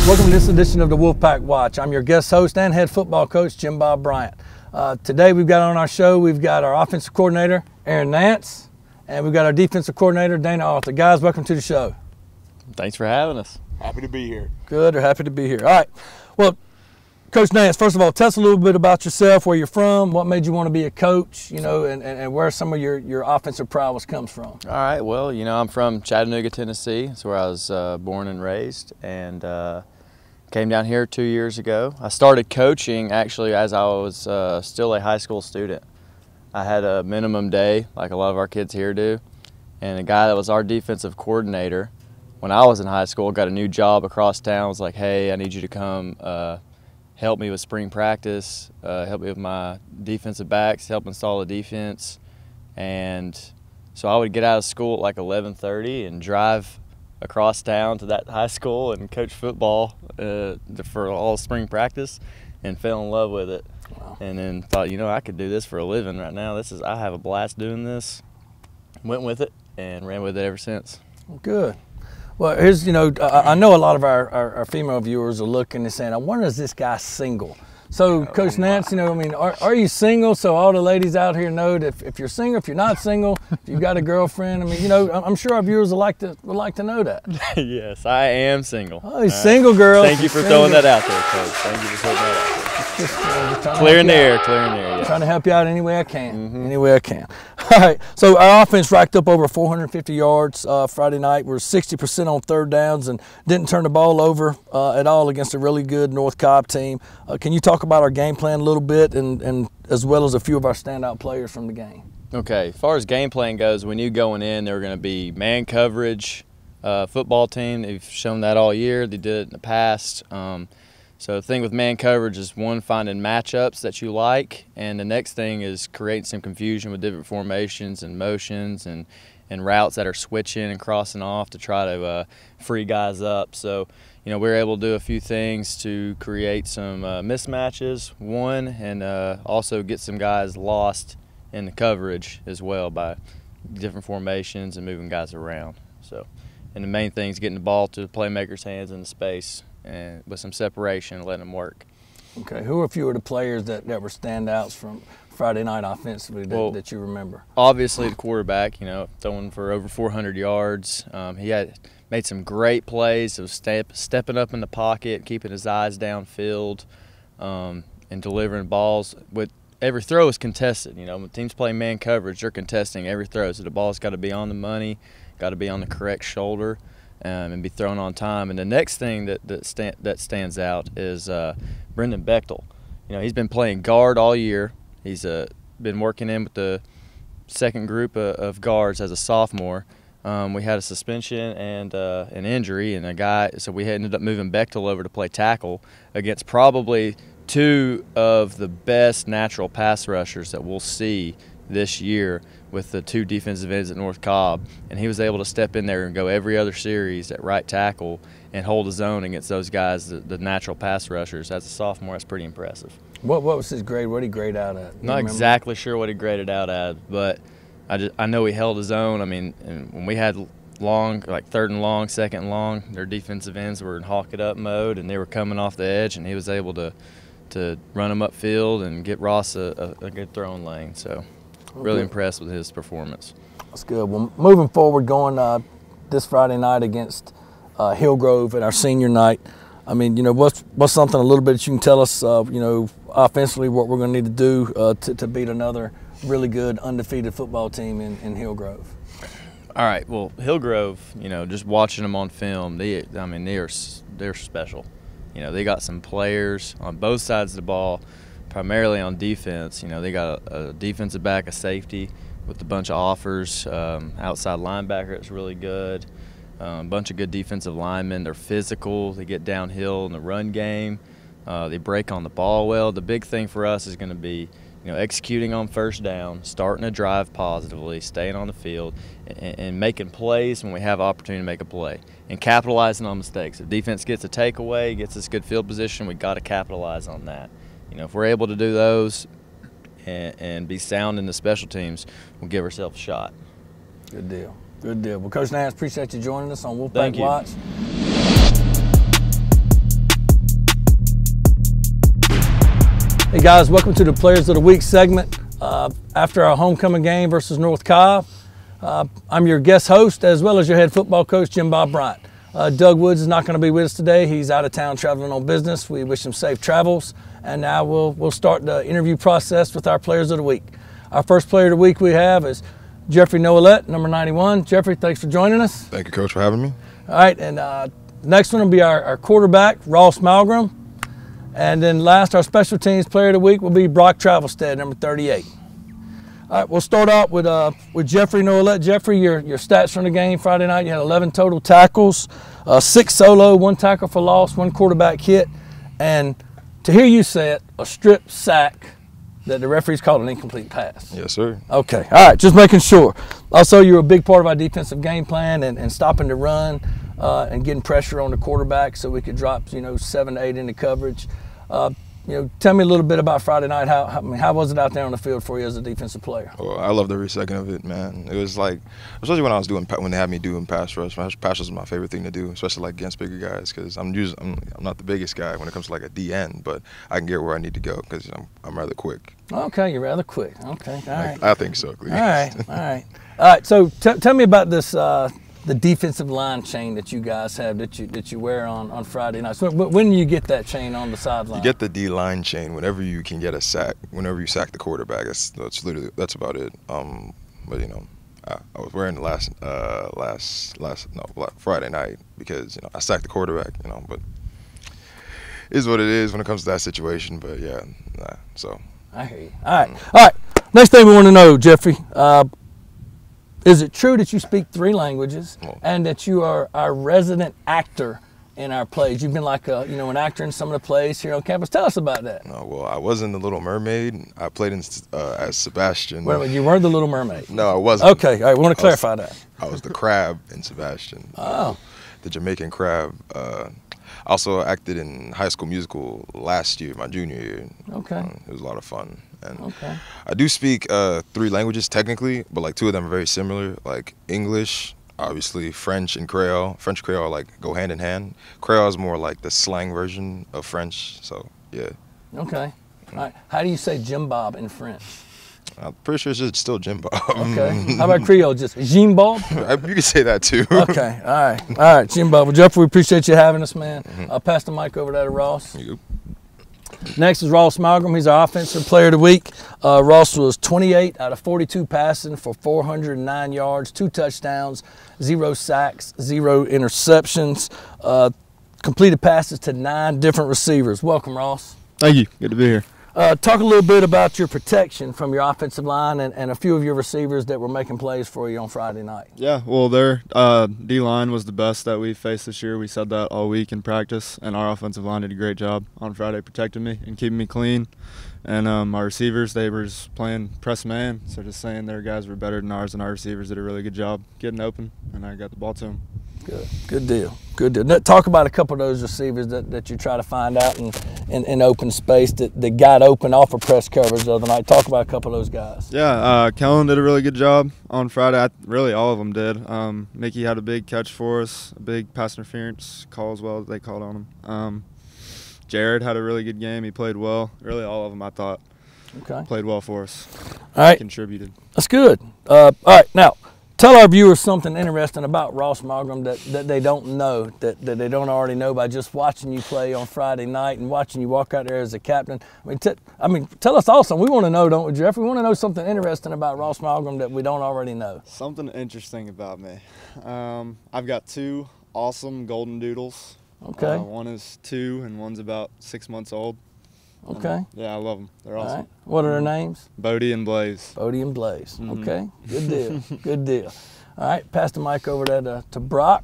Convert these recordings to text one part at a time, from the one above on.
Welcome to this edition of the Wolfpack Watch. I'm your guest host and head football coach, Jim Bob Bryant. Today we've got on our show, we've got our offensive coordinator, Aaron Nance, and we've got our defensive coordinator, Dana Arthur. Guys, welcome to the show. Thanks for having us. Happy to be here. Good, we're happy to be here. All right, well, Coach Nance, first of all, tell us a little bit about yourself, where you're from, what made you want to be a coach, you know, and where some of your offensive prowess comes from. All right, well, you know, I'm from Chattanooga, Tennessee. That's where I was born and raised, and came down here 2 years ago. I started coaching actually as I was still a high school student. I had a minimum day, like a lot of our kids here do, and a guy that was our defensive coordinator when I was in high school got a new job across town. Was like, hey, I need you to come help me with spring practice, help me with my defensive backs, help install a defense. And so I would get out of school at like 11:30 and drive across town to that high school and coach football for all spring practice, and fell in love with it. Wow. And then thought, you know, I could do this for a living right now. I have a blast doing this. Went with it and ran with it ever since. Good. Well, here's, you know, I know a lot of our female viewers are looking and saying, I wonder, is this guy single? So, Coach Nance, you know, I mean, are you single? So all the ladies out here know that if you're single, if you're not single, if you've got a girlfriend, I mean, you know, I'm sure our viewers would like to know that. Yes, I am single. Oh, he's single, girl. Thank you for throwing that out there, Coach. Thank you for throwing that out there. Clearing the air, yeah. Trying to help you out any way I can, any way I can. All right, so our offense racked up over 450 yards Friday night. We're 60% on third downs and didn't turn the ball over at all against a really good North Cobb team. Can you talk about our game plan a little bit, and as well as a few of our standout players from the game? Okay, as far as game plan goes, we knew going in they were going to be man coverage football team. They've shown that all year. They did it in the past. So the thing with man coverage is, one, finding matchups that you like, and the next thing is creating some confusion with different formations and motions and routes that are switching and crossing off to try to free guys up. So, you know, we were able to do a few things to create some mismatches, one, and also get some guys lost in the coverage as well by different formations and moving guys around. So, and the main thing is getting the ball to the playmaker's hands in the space, and with some separation and letting them work. Okay, who are a few of the players that were standouts from Friday night offensively that you remember? Obviously the quarterback, you know, throwing for over 400 yards. He had made some great plays, so stepping up in the pocket, keeping his eyes downfield, and delivering balls. With every throw is contested. You know, when teams play man coverage, they're contesting every throw, so the ball's got to be on the money, got to be on the correct shoulder, and be thrown on time. And the next thing that stands out is Brendan Bechtel. You know, he's been playing guard all year. He's been working in with the second group of guards as a sophomore. We had a suspension and an injury, and so we ended up moving Bechtel over to play tackle against probably two of the best natural pass rushers that we'll see this year with the two defensive ends at North Cobb, and he was able to step in there and go every other series at right tackle and hold his own against those guys, the natural pass rushers. As a sophomore, that's pretty impressive. What was his grade? What did he grade out at? Not exactly sure what he graded out at, but I know he held his own. I mean, and when we had long, like third and long, second and long, their defensive ends were in hawk it up mode, and they were coming off the edge, and he was able to run them upfield and get Ross a good throwing lane. So really impressed with his performance. That's good. Well, moving forward, going this Friday night against Hillgrove at our senior night, I mean, you know, what's something a little bit that you can tell us, you know, offensively, what we're going to need to do to beat another really good undefeated football team in Hillgrove? All right. Well, Hillgrove, you know, just watching them on film, they're special. You know, they got some players on both sides of the ball, primarily on defense. You know, they got a defensive back, a safety with a bunch of offers, outside linebacker that's really good, a bunch of good defensive linemen. They're physical. They get downhill in the run game. They break on the ball well. The big thing for us is going to be, you know, executing on first down, starting to drive positively, staying on the field, and making plays when we have opportunity to make a play, and capitalizing on mistakes. If defense gets a takeaway, gets us good field position, we got to capitalize on that. You know, if we're able to do those and be sound in the special teams, we'll give ourselves a shot. Good deal. Good deal. Well, Coach Nance, appreciate you joining us on Wolfpack Watch. Hey guys, welcome to the Players of the Week segment. After our homecoming game versus North Cobb, I'm your guest host as well as your head football coach, Jim Bob Bryant. Doug Woods is not going to be with us today. He's out of town traveling on business. We wish him safe travels. And now we'll start the interview process with our Players of the Week. Our first Player of the Week we have is Jeffrey Noelette, number 91. Jeffrey, thanks for joining us. Thank you, Coach, for having me. All right, and next one will be our quarterback, Ross Malgrim. And then last, our special teams Player of the Week will be Brock Travelstead, number 38. All right, we'll start out with Jeffrey Noelette. Jeffrey, your stats from the game Friday night, you had 11 total tackles, 6 solo, 1 tackle for loss, 1 quarterback hit, and to hear you say it, a strip sack that the referees called an incomplete pass. Yes, sir. Okay, all right, just making sure. Also, you're a big part of our defensive game plan and stopping the run and getting pressure on the quarterback so we could drop, 7 to 8 into coverage. Tell me a little bit about Friday night. How was it out there on the field for you as a defensive player? Well, I loved every second of it, man. It was like, especially when they had me doing pass rush. Pass rush is my favorite thing to do, especially like against bigger guys, because I'm not the biggest guy when it comes to like a DN, but I can get where I need to go because I'm rather quick. Okay, you're rather quick. Okay, all right. I think so. All right. So tell me about this. The defensive line chain that you guys have that you wear on Friday night. So when do you get that chain on the sideline? You get the D-line chain whenever you can get a sack. Whenever you sack the quarterback, that's about it. But I was wearing the Friday night because I sacked the quarterback. But it is what it is when it comes to that situation. But yeah, so. I hear you. All right. Next thing we want to know, Jeffrey. Is it true that you speak 3 languages and that you are our resident actor in our plays? You've been like an actor in some of the plays here on campus. Tell us about that. No, well, I was in The Little Mermaid. I played as Sebastian. Wait a minute, you weren't the Little Mermaid? No, I wasn't. Okay, all right, we want to clarify that. I was the crab in Sebastian. Oh. The Jamaican crab. I also acted in High School Musical last year, my junior year. Okay. It was a lot of fun. And okay. I do speak 3 languages technically, but like 2 of them are very similar. Like English, obviously, French and Creole. French Creole like go hand in hand. Creole is more like the slang version of French. So yeah. Okay. All right. How do you say Jim Bob in French? I'm pretty sure it's just still Jim Bob. Okay. How about Creole? Just Jim Bob? You can say that too. Okay. All right, Jim Bob. Well, Jeff, we appreciate you having us, man. I'll pass the mic over to Ross. Yep. Next is Ross Malgrim. He's our offensive player of the week. Ross was 28 out of 42 passing for 409 yards, 2 touchdowns, 0 sacks, 0 interceptions, completed passes to 9 different receivers. Welcome, Ross. Thank you. Good to be here. Talk a little bit about your protection from your offensive line and a few of your receivers that were making plays for you on Friday night. Yeah, well, their D-line was the best that we faced this year. We said that all week in practice, and our offensive line did a great job on Friday protecting me and keeping me clean. And our receivers, they were just playing press man, so just saying their guys were better than ours, and our receivers did a really good job getting open, and I got the ball to them. Good deal. Now, talk about a couple of those receivers that you try to find out in open space that got open off of press coverage the other night. Talk about a couple of those guys. Yeah, Kellen did a really good job on Friday. Really, all of them did. Mickey had a big catch for us, a big pass interference call as well. They called on him. Jared had a really good game. He played well. Really, all of them, I thought, played well for us. All right. Contributed. That's good. All right, now, tell our viewers something interesting about Ross Malgrim that they don't know, that they don't already know by just watching you play on Friday night and watching you walk out there as a captain. Tell us also. We want to know, don't we, Jeff? We want to know something interesting about Ross Malgrim that we don't already know. Something interesting about me. I've got 2 awesome golden doodles. Okay. One is 2 and one's about 6 months old. Okay. Yeah, I love them. They're awesome. All right. What are their names? Bodie and Blaze. Bodie and Blaze. Okay. Good deal. Good deal. All right. Pass the mic over there to Brock.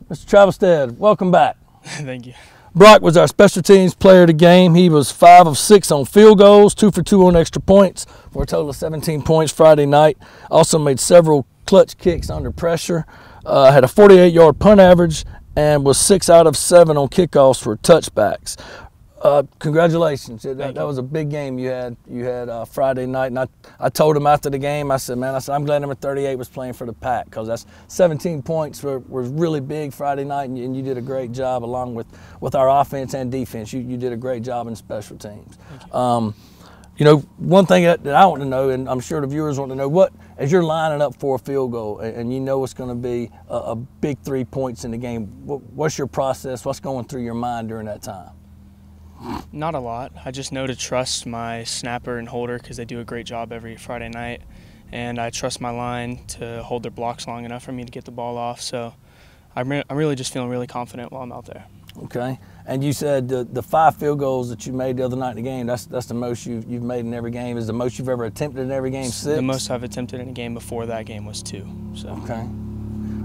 Mr. Travelstead, welcome back. Thank you. Brock was our special teams player of the game. He was 5 of 6 on field goals, 2 for 2 on extra points, for a total of 17 points Friday night. Also made several clutch kicks under pressure. Had a 48-yard punt average and was 6 out of 7 on kickoffs for touchbacks. Congratulations. That was a big game you had Friday night. And I told him after the game, I said, I'm glad number 38 was playing for the Pack, because that's 17 points was really big Friday night, and you did a great job along with our offense and defense. You did a great job in special teams. One thing that I want to know, and I'm sure the viewers want to know, as you're lining up for a field goal and you know it's going to be a big 3 points in the game, what's your process? What's going through your mind during that time? Not a lot. I just know to trust my snapper and holder, because they do a great job every Friday night, and I trust my line to hold their blocks long enough for me to get the ball off. So I'm really just feeling really confident while I'm out there. Okay. And you said the 5 field goals that you made the other night in the game, that's the most you've made in every game. Is the most you've ever attempted in every game 6? The most I've attempted in a game before that game was 2. So. Okay.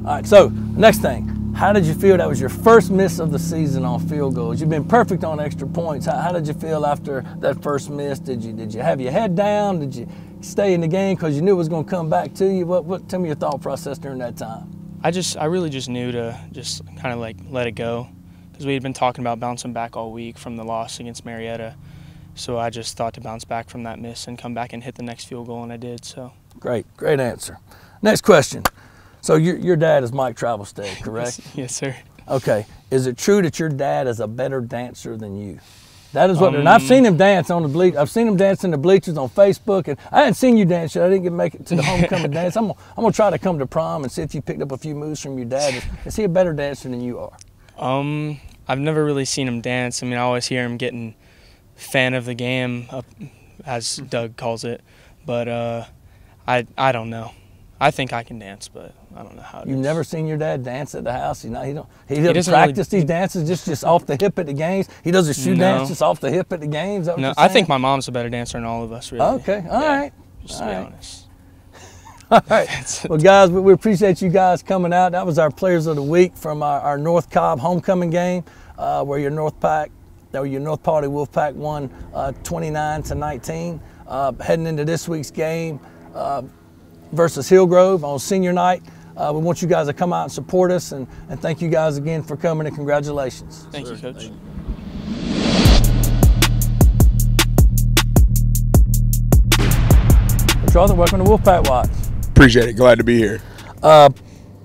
All right, so next thing. How did you feel? That was your first miss of the season on field goals. You've been perfect on extra points. How did you feel after that first miss? Did you have your head down? Did you stay in the game because you knew it was going to come back to you? Tell me your thought process during that time. I really just knew to just kind of like let it go, because we had been talking about bouncing back all week from the loss against Marietta. So I just thought to bounce back from that miss and come back and hit the next field goal, and I did. So great answer. Next question. So your dad is Mike Travelstead, correct? Yes, sir. Okay. Is it true that your dad is a better dancer than you? That is what. And I've seen him dance on the bleachers. I've seen him dance in the bleachers on Facebook, and I hadn't seen you dance yet. I didn't make it to the homecoming dance. I'm gonna try to come to prom and see if you picked up a few moves from your dad. Is he a better dancer than you are? I've never really seen him dance. I mean, I always hear him getting fan of the game, as Doug calls it. But I don't know. I think I can dance, but I don't know how. You've never seen your dad dance at the house? He doesn't practice these dances just off the hip at the games. He does his shoe dance just off the hip at the games. No, I think my mom's a better dancer than all of us, really. Okay, all right. Just to be honest. All right. Well, guys, we appreciate you guys coming out. That was our Players of the Week from our North Cobb homecoming game, where your North Party Wolfpack won 29-19. Heading into this week's game versus Hillgrove on senior night. We want you guys to come out and support us, and thank you guys again for coming, and congratulations. Thank you, Coach. Coach Arthur, welcome to Wolfpack Watch. Appreciate it. Glad to be here. Tell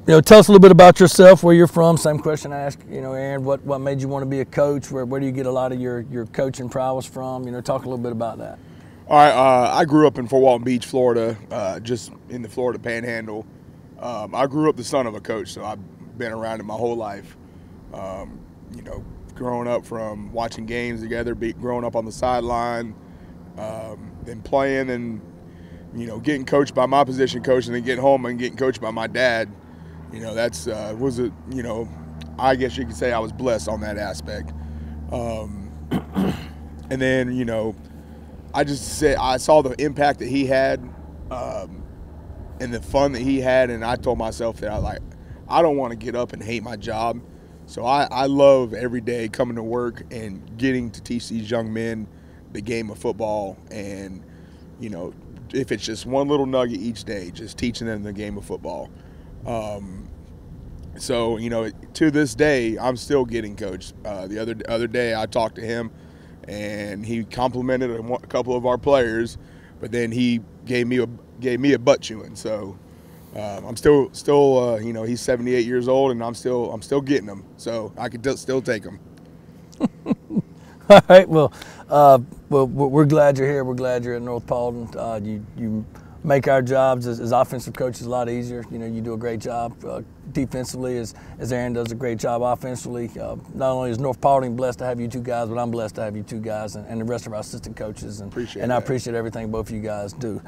us a little bit about yourself, where you're from. Same question I asked, Aaron. What made you want to be a coach? Where do you get a lot of your coaching prowess from? Talk a little bit about that. All right. I grew up in Fort Walton Beach, Florida, just in the Florida Panhandle. I grew up the son of a coach, so I've been around it my whole life. Growing up from watching games together, growing up on the sideline, then playing, and getting coached by my position coach, and then getting home and getting coached by my dad. I guess you could say I was blessed on that aspect. And then, I saw the impact that he had, and the fun that he had, and I told myself that I don't want to get up and hate my job. So I love every day coming to work and getting to teach these young men the game of football, and if it's just one little nugget each day, just teaching them the game of football. To this day, I'm still getting coached. The other day, I talked to him, and he complimented a couple of our players, but then he gave me a butt chewing. So I'm still he's 78 years old, and I'm still getting him. So I could still take him. All right. Well, we're glad you're here. We're glad you're at North Paulden. You make our jobs as offensive coaches a lot easier. You do a great job defensively, as Aaron does a great job offensively. Not only is North Paulden blessed to have you two guys, but I'm blessed to have you two guys and the rest of our assistant coaches. And I appreciate everything both of you guys do.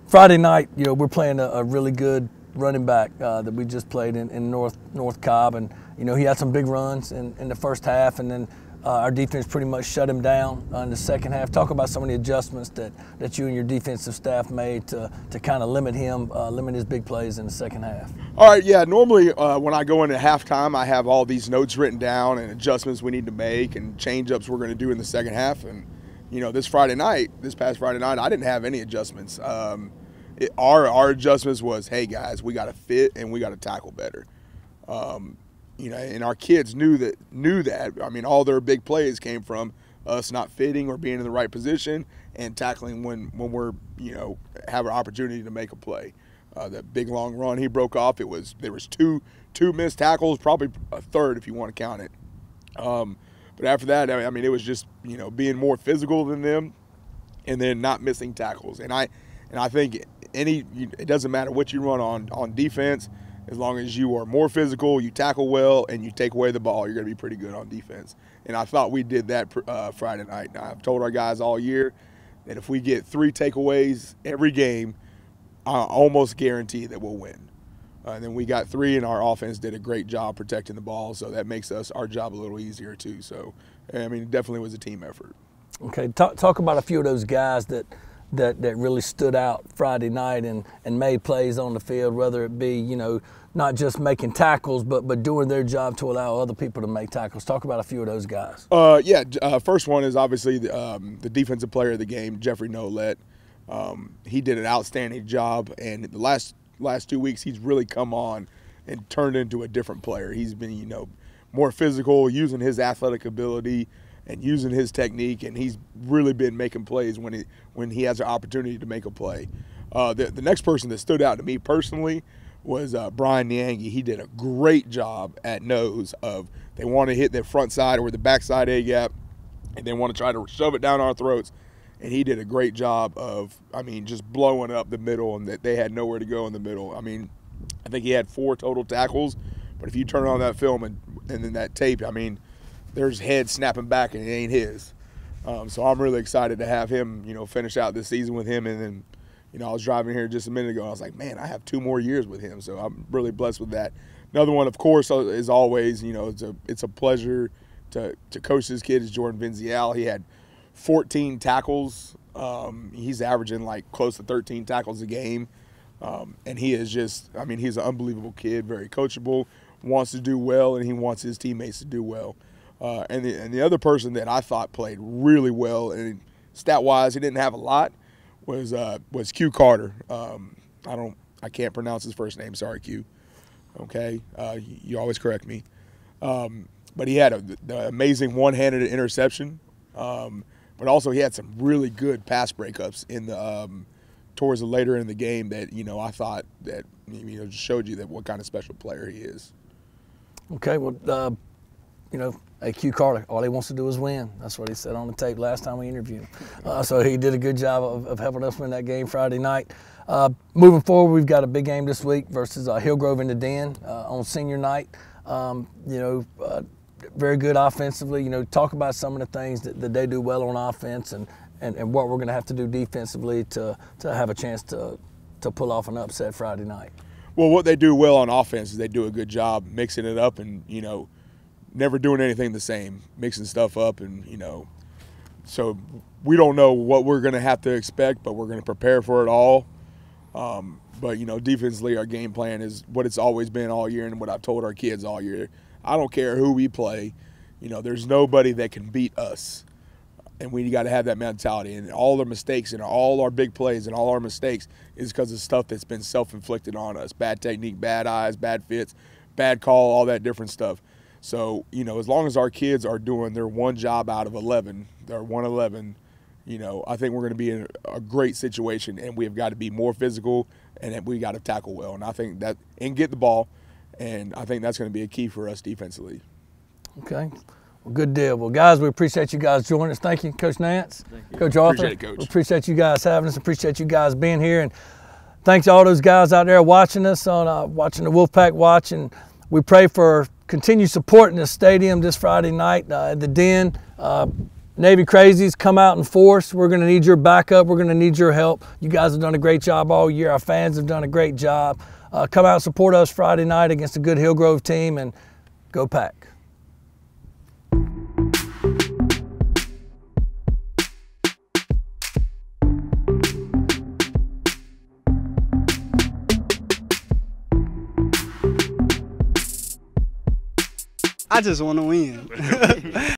Friday night, we're playing a really good running back that we just played in North Cobb, and he had some big runs in the first half, and then our defense pretty much shut him down in the second half. Talk about some of the adjustments that you and your defensive staff made to kind of limit his big plays in the second half. All right, yeah. Normally when I go into halftime, I have all these notes written down and adjustments we need to make and change-ups we're going to do in the second half. And, this past Friday night, I didn't have any adjustments. Our adjustments was, hey, guys, we got to fit and we got to tackle better. and our kids knew that. I mean, all their big plays came from us not fitting or being in the right position and tackling when we're, have an opportunity to make a play. That big long run he broke off, there was two missed tackles, probably a third if you want to count it. But after that, I mean, it was just, being more physical than them and then not missing tackles. And I think it doesn't matter what you run on defense, as long as you are more physical, you tackle well, and you take away the ball, you're going to be pretty good on defense. And I thought we did that Friday night. I've told our guys all year that if we get 3 takeaways every game, I almost guarantee that we'll win. And then we got 3, and our offense did a great job protecting the ball, so that makes our job a little easier too. So, I mean, it definitely was a team effort. Okay, talk about a few of those guys that really stood out Friday night and made plays on the field, whether it be, not just making tackles, but doing their job to allow other people to make tackles. Talk about a few of those guys. First one is obviously the defensive player of the game, Jeffrey Nolet. He did an outstanding job, and the last 2 weeks he's really come on and turned into a different player. He's been, more physical, using his athletic ability and using his technique, and he's really been making plays when he has an opportunity to make a play. The next person that stood out to me personally was Brian Niangi. He did a great job at nose of they want to hit the front side or the backside A-gap, and they want to try to shove it down our throats. And he did a great job of, just blowing up the middle, and that they had nowhere to go in the middle. I mean, I think he had 4 total tackles, but if you turn on that film and then that tape, there's heads snapping back and it ain't his. So I'm really excited to have him, finish out this season with him. And then, I was driving here just a minute ago, and I was like, man, I have 2 more years with him. So I'm really blessed with that. Another one, of course, is always, it's a pleasure to coach this kid is Jordan Vinzial. He had 14 tackles. He's averaging close to 13 tackles a game. And he is just, he's an unbelievable kid, very coachable, wants to do well, and he wants his teammates to do well. And the other person that I thought played really well, and stat-wise he didn't have a lot, was Q Carter. I can't pronounce his first name. Sorry, Q. Okay, you always correct me. But he had the amazing one-handed interception. But also he had some really good pass breakups in the towards the later in the game that I thought that just showed you that what kind of special player he is. Okay, well, hey, Q Carter, all he wants to do is win. That's what he said on the tape last time we interviewed him. So he did a good job of helping us win that game Friday night. Moving forward, we've got a big game this week versus Hillgrove in the Den on senior night. Very good offensively. Talk about some of the things that they do well on offense and what we're going to have to do defensively to have a chance to pull off an upset Friday night. Well, what they do well on offense is they do a good job mixing it up and, never doing anything the same, mixing stuff up. And, so we don't know what we're going to have to expect, but we're going to prepare for it all. But, defensively, our game plan is what it's always been all year and what I've told our kids all year. I don't care who we play. There's nobody that can beat us. And we got to have that mentality. And all our mistakes and all our big plays and all our mistakes is because of stuff that's been self-inflicted on us. Bad technique, bad eyes, bad fits, bad call, all that different stuff. So, as long as our kids are doing their one job out of 11, their 111, I think we're going to be in a great situation. And we have got to be more physical and we got to tackle well. And I think that – and get the ball. And I think that's going to be a key for us defensively. Okay. Well, good deal. Well, guys, we appreciate you guys joining us. Thank you, Coach Nance. Thank you. Coach Arthur. Appreciate it, Coach. We appreciate you guys having us. Appreciate you guys being here. And thanks to all those guys out there watching us on watching the Wolfpack Watch. And we pray for continued support in the stadium this Friday night at the Den. Navy Crazies, come out in force. We're going to need your backup. We're going to need your help. You guys have done a great job all year. Our fans have done a great job. Come out and support us Friday night against a good Hillgrove team, and go Pack. I just want to win.